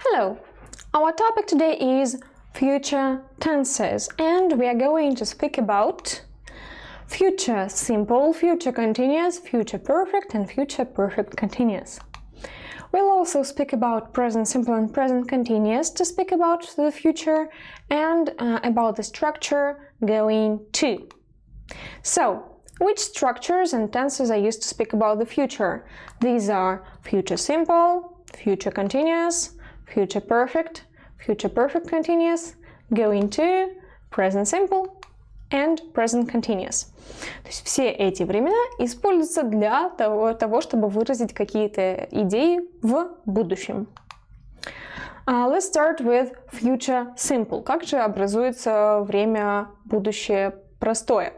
Hello! Our topic today is future tenses, and we are going to speak about future simple, future continuous, future perfect, and future perfect continuous. We'll also speak about present simple and present continuous to speak about the future and about the structure going to. So, which structures and tenses are used to speak about the future? These are future simple, future continuous, future perfect continuous, going to, present simple and present continuous. То есть все эти времена используются для того, чтобы выразить какие-то идеи в будущем. Let's start with future simple. Как же образуется время будущее простое?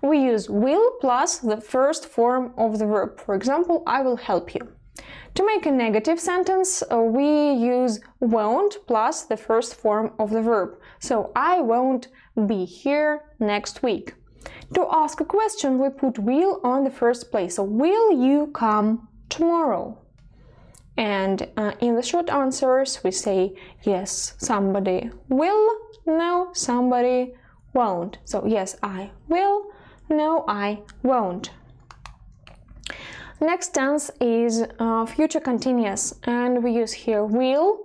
We use will plus the first form of the verb. For example, I will help you. To make a negative sentence, we use won't plus the first form of the verb. So, I won't be here next week. To ask a question, we put will on the first place. So, will you come tomorrow? And in the short answers, we say yes, somebody will, no, somebody won't. So, yes, I will, no, I won't. Next tense is future continuous, and we use here will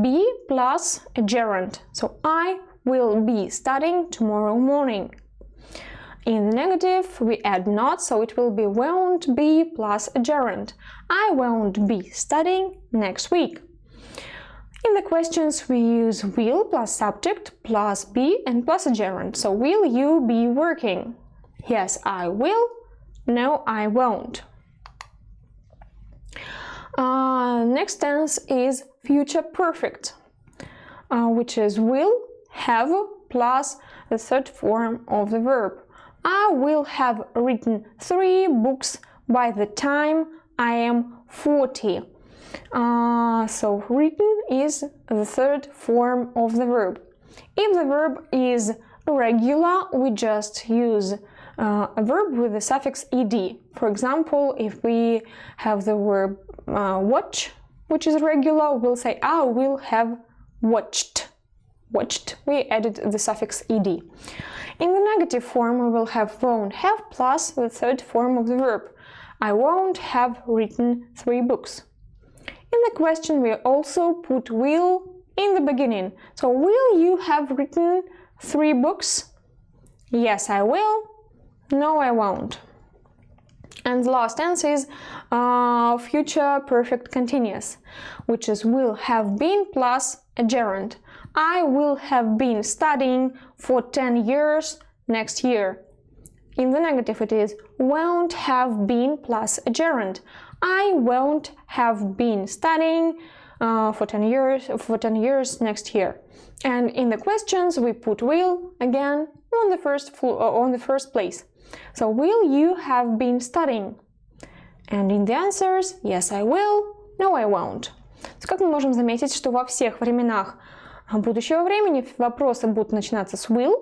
be plus a gerund. So I will be studying tomorrow morning. In the negative, we add not, so it will be won't be plus a gerund. I won't be studying next week. In the questions, we use will plus subject plus be and plus a gerund. So will you be working? Yes, I will. No, I won't. Next tense is future perfect, which is will, have, plus the third form of the verb. I will have written 3 books by the time I am 40. So written is the third form of the verb. If the verb is irregular, we just use a verb with the suffix ed. For example, if we have the verb watch, which is regular, we'll say I will have watched. Watched, we added the suffix ed. In the negative form, we will have won't have plus the third form of the verb. I won't have written 3 books. In the question, we also put will in the beginning. So, will you have written 3 books? Yes, I will. No, I won't. And the last tense is future perfect continuous, which is will have been plus a gerund. I will have been studying for 10 years next year. In the negative, it is won't have been plus a gerund. I won't have been studying for 10 years next year. And in the questions, we put will again on the first place. So, will you have been studying? And in the answers, yes, I will, no, I won't. Как мы можем заметить, что во всех временах будущего времени вопросы будут начинаться с will,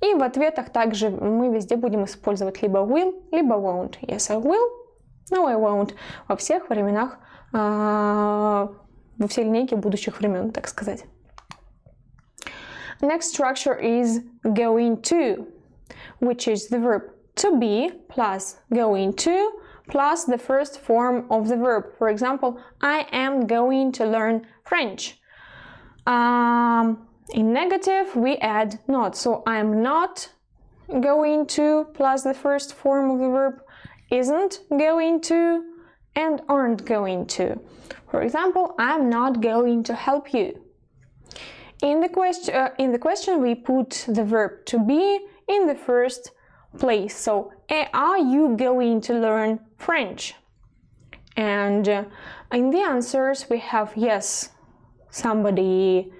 и в ответах также мы везде будем использовать либо will, либо won't. Yes, I will, no, I won't. Во всех временах, во всей линейке будущих времен, так сказать. Next structure is going to, which is the verb to be plus going to plus the first form of the verb. For example, I am going to learn French. In negative, we add not. So I'm not going to plus the first form of the verb, isn't going to, and aren't going to. For example, I'm not going to help you. In the question, we put the verb to be in the first place. So, are you going to learn French? And in the answers, we have yes, somebody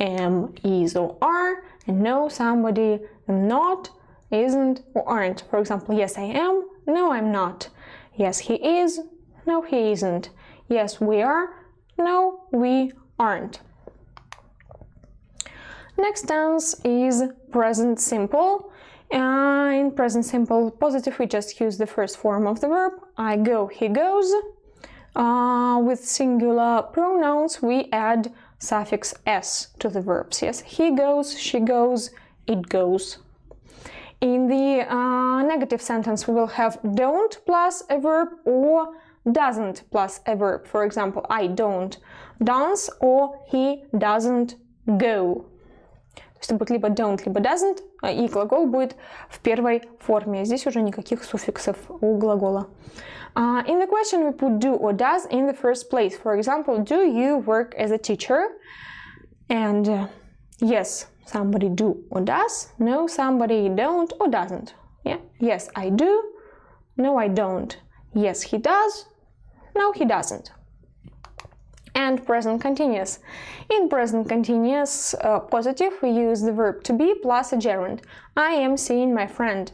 am, is, or are, and no, somebody am not, isn't, or aren't. For example, yes, I am, no, I'm not. Yes, he is, no, he isn't. Yes, we are, no, we aren't. Next tense is present simple. In present simple positive, we just use the first form of the verb. I go, he goes. With singular pronouns, we add suffix s to the verbs. Yes, he goes, she goes, it goes. In the negative sentence, we will have don't plus a verb or doesn't plus a verb. For example, I don't dance or he doesn't go. То есть это будет либо don't, либо doesn't, и глагол будет в первой форме. Здесь уже никаких суффиксов у глагола. In the question, we put do or does in the first place. For example, do you work as a teacher? And yes, somebody do or does. No, somebody don't or doesn't. Yeah. Yes, I do. No, I don't. Yes, he does. No, he doesn't. And present continuous. In present continuous positive, we use the verb to be plus a gerund. I am seeing my friend.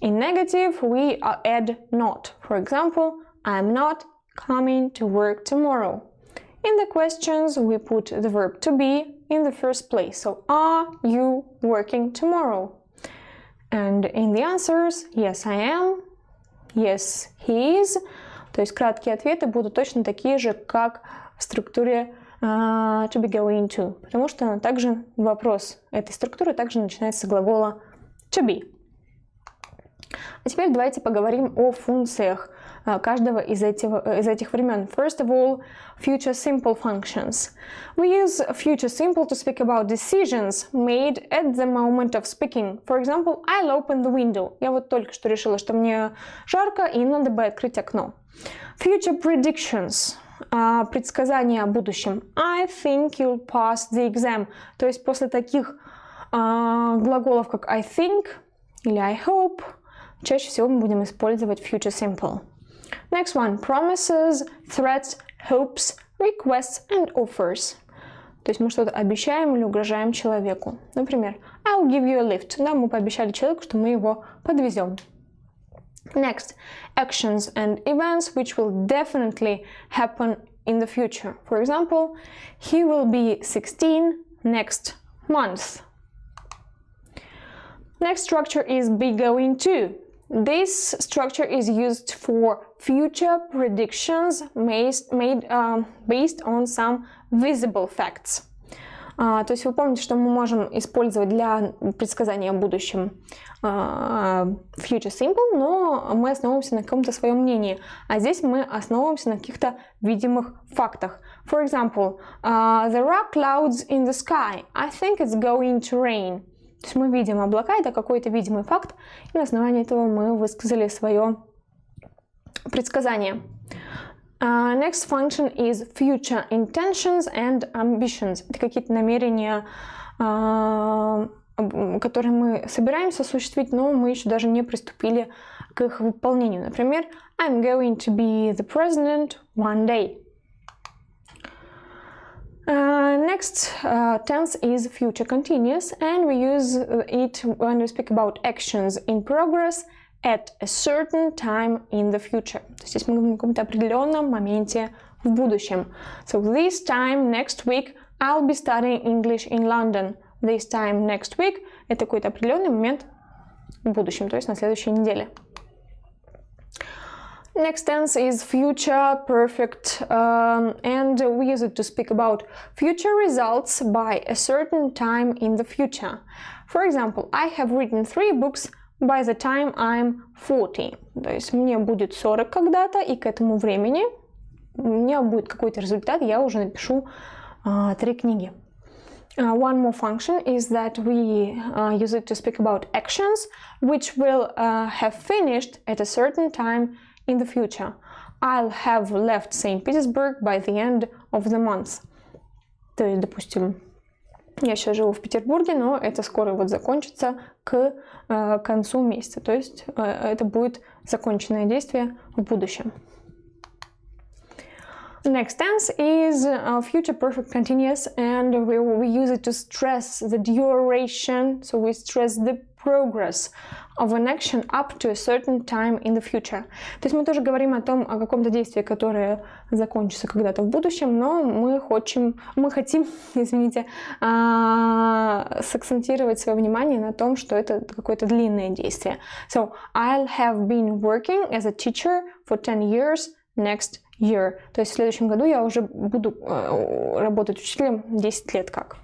In negative, we add not. For example, I am not coming to work tomorrow. In the questions, we put the verb to be in the first place. So, are you working tomorrow? And in the answers, yes, I am. Yes, he is. То есть краткие ответы будут точно такие же, как в структуре to be going to, потому что также вопрос этой структуры также начинается с глагола to be. А теперь давайте поговорим о функциях каждого из этих времен. First of all, future simple functions. We use future simple to speak about decisions made at the moment of speaking. For example, I'll open the window. Я вот только что решила, что мне жарко и надо бы открыть окно. Future predictions. Предсказания о будущем. I think you'll pass the exam. То есть после таких глаголов, как I think или I hope, чаще всего мы будем использовать future simple. Next one. Promises, threats, hopes, requests and offers. То есть мы что-то обещаем или угрожаем человеку. Например, I'll give you a lift. Да, мы пообещали человеку, что мы его подвезем. Next, actions and events which will definitely happen in the future. For example, he will be 16 next month. Next structure is be going to. This structure is used for future predictions made based on some visible facts. То есть вы помните, что мы можем использовать для предсказания о будущем future simple, но мы основываемся на каком-то своем мнении. А здесь мы основываемся на каких-то видимых фактах. For example, there are clouds in the sky. I think it's going to rain. То есть мы видим облака, это какой-то видимый факт, и на основании этого мы высказали свое предсказание. Next function is future intentions and ambitions. Это какие-то намерения, которые мы собираемся осуществить, но мы еще даже не приступили к их выполнению. Например, I'm going to be the president one day. Next tense is future continuous, and we use it when we speak about actions in progress at a certain time in the future. То есть здесь мы говорим о каком-то определенном моменте в будущем. So this time next week I'll be studying English in London. This time next week – это какой-то определенный момент в будущем, то есть на следующей неделе. Next tense is future perfect, and we use it to speak about future results by a certain time in the future. For example, I have written 3 books by the time I'm 40. То есть мне будет 40 когда-то, и к этому времени у меня будет какой-то результат, я уже напишу 3 книги. One more function is that we use it to speak about actions which will have finished at a certain time in the future. I'll have left St. Petersburg by the end of the month. То есть, допустим, я сейчас живу в Петербурге, но это скоро вот закончится к концу месяца. То есть это будет законченное действие в будущем. Next tense is future perfect continuous, and we use it to stress the duration, so we stress the progress of an action up to a certain time in the future. То есть мы тоже говорим о том, о каком-то действии, которое закончится когда-то в будущем, но мы хотим, извините, сакцентировать свое внимание на том, что это какое-то длинное действие. So, I'll have been working as a teacher for 10 years next year. То есть в следующем году я уже буду работать учителем 10 лет как.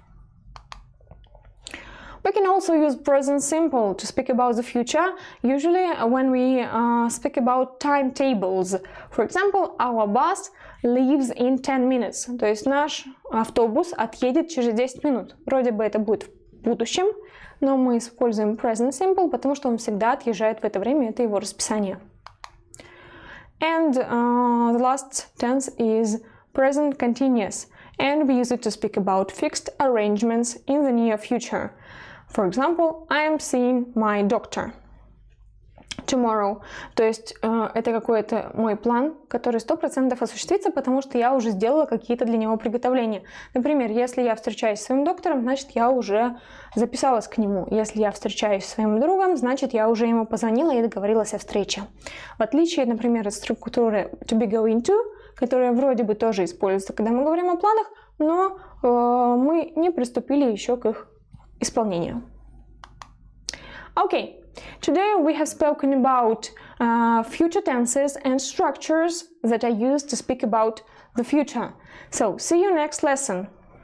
We can also use present simple to speak about the future, usually when we speak about timetables. For example, our bus leaves in 10 minutes. То есть наш автобус отъедет через 10 минут. Вроде бы это будет в будущем, но мы используем present simple, потому что он всегда отъезжает в это время, это его расписание. And the last tense is present continuous, and we use it to speak about fixed arrangements in the near future. For example, I am seeing my doctor tomorrow. То есть это какой-то мой план, который 100% осуществится, потому что я уже сделала какие-то для него приготовления. Например, если я встречаюсь с своим доктором, значит, я уже записалась к нему. Если я встречаюсь с своим другом, значит, я уже ему позвонила и договорилась о встрече. В отличие, например, от структуры to be going to, которая вроде бы тоже используется, когда мы говорим о планах, но мы не приступили еще к их исполнению. Okay, today we have spoken about future tenses and structures that are used to speak about the future. So, see you next lesson.